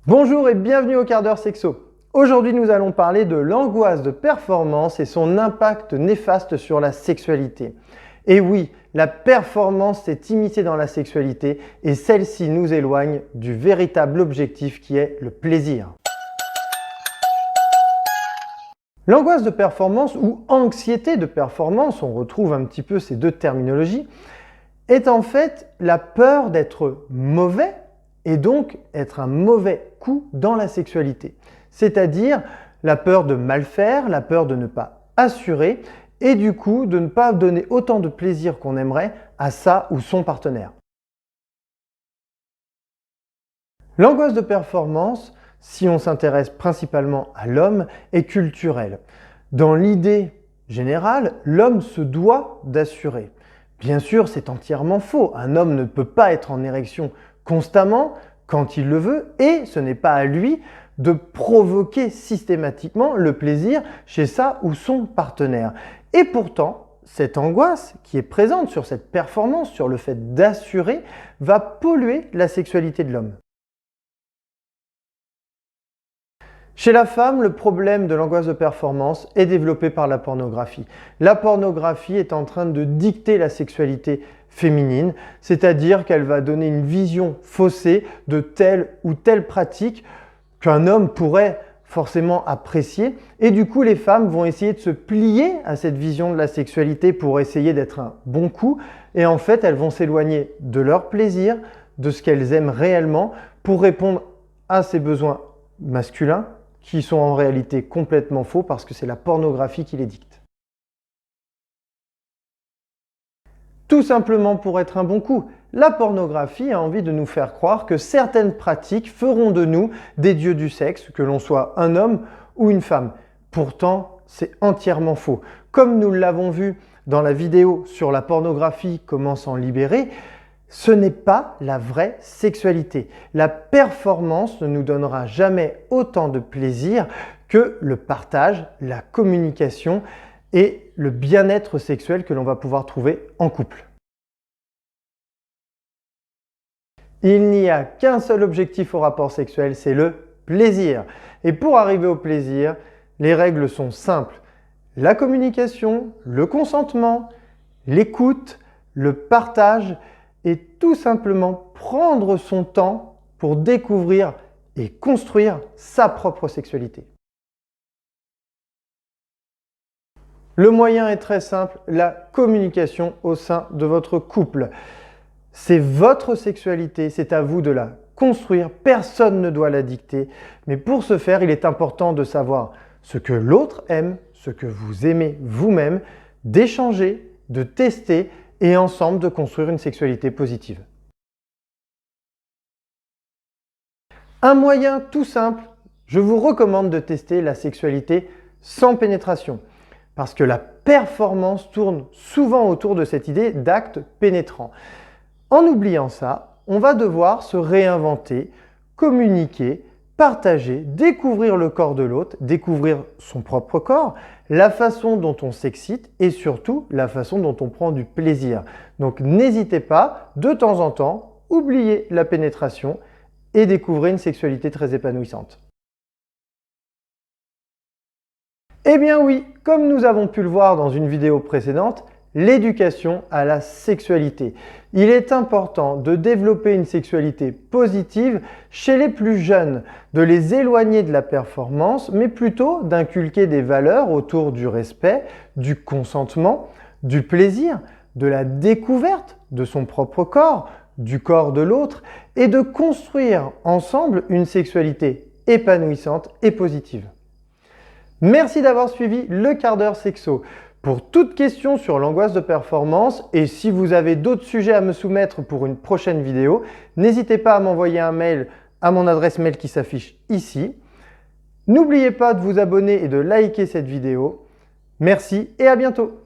Bonjour et bienvenue au quart d'heure sexo. Aujourd'hui, nous allons parler de l'angoisse de performance et son impact néfaste sur la sexualité. Et oui, la performance est immiscée dans la sexualité et celle-ci nous éloigne du véritable objectif qui est le plaisir. L'angoisse de performance ou anxiété de performance, on retrouve un petit peu ces deux terminologies, est en fait la peur d'être mauvais et donc être un mauvais coup dans la sexualité. C'est-à-dire la peur de mal faire, la peur de ne pas assurer et du coup de ne pas donner autant de plaisir qu'on aimerait à sa ou son partenaire. L'angoisse de performance, si on s'intéresse principalement à l'homme, est culturelle. Dans l'idée générale, l'homme se doit d'assurer. Bien sûr, c'est entièrement faux. Un homme ne peut pas être en érection constamment quand il le veut et ce n'est pas à lui de provoquer systématiquement le plaisir chez sa ou son partenaire. Et pourtant, cette angoisse qui est présente sur cette performance, sur le fait d'assurer, va polluer la sexualité de l'homme. Chez la femme, le problème de l'angoisse de performance est développé par la pornographie. La pornographie est en train de dicter la sexualité féminine, c'est-à-dire qu'elle va donner une vision faussée de telle ou telle pratique qu'un homme pourrait forcément apprécier. Et du coup, les femmes vont essayer de se plier à cette vision de la sexualité pour essayer d'être un bon coup. Et en fait, elles vont s'éloigner de leur plaisir, de ce qu'elles aiment réellement pour répondre à ces besoins masculins qui sont en réalité complètement faux parce que c'est la pornographie qui les dicte. Tout simplement pour être un bon coup, la pornographie a envie de nous faire croire que certaines pratiques feront de nous des dieux du sexe, que l'on soit un homme ou une femme. Pourtant, c'est entièrement faux. Comme nous l'avons vu dans la vidéo sur la pornographie, comment s'en libérer, ce n'est pas la vraie sexualité. La performance ne nous donnera jamais autant de plaisir que le partage, la communication et le bien-être sexuel que l'on va pouvoir trouver en couple. Il n'y a qu'un seul objectif au rapport sexuel, c'est le plaisir. Et pour arriver au plaisir, les règles sont simples. La communication, le consentement, l'écoute, le partage et tout simplement prendre son temps pour découvrir et construire sa propre sexualité. Le moyen est très simple, la communication au sein de votre couple. C'est votre sexualité, c'est à vous de la construire, personne ne doit la dicter. Mais pour ce faire, il est important de savoir ce que l'autre aime, ce que vous aimez vous-même, d'échanger, de tester et ensemble de construire une sexualité positive. Un moyen tout simple, je vous recommande de tester la sexualité sans pénétration parce que la performance tourne souvent autour de cette idée d'acte pénétrant. En oubliant ça, on va devoir se réinventer, communiquer, partager, découvrir le corps de l'autre, découvrir son propre corps, la façon dont on s'excite et surtout la façon dont on prend du plaisir. Donc n'hésitez pas, de temps en temps, oubliez la pénétration et découvrez une sexualité très épanouissante. Eh bien oui, comme nous avons pu le voir dans une vidéo précédente, l'éducation à la sexualité. Il est important de développer une sexualité positive chez les plus jeunes, de les éloigner de la performance, mais plutôt d'inculquer des valeurs autour du respect, du consentement, du plaisir, de la découverte de son propre corps, du corps de l'autre, et de construire ensemble une sexualité épanouissante et positive. Merci d'avoir suivi le quart d'heure sexo. Pour toute question sur l'angoisse de performance et si vous avez d'autres sujets à me soumettre pour une prochaine vidéo, n'hésitez pas à m'envoyer un mail à mon adresse mail qui s'affiche ici. N'oubliez pas de vous abonner et de liker cette vidéo. Merci et à bientôt.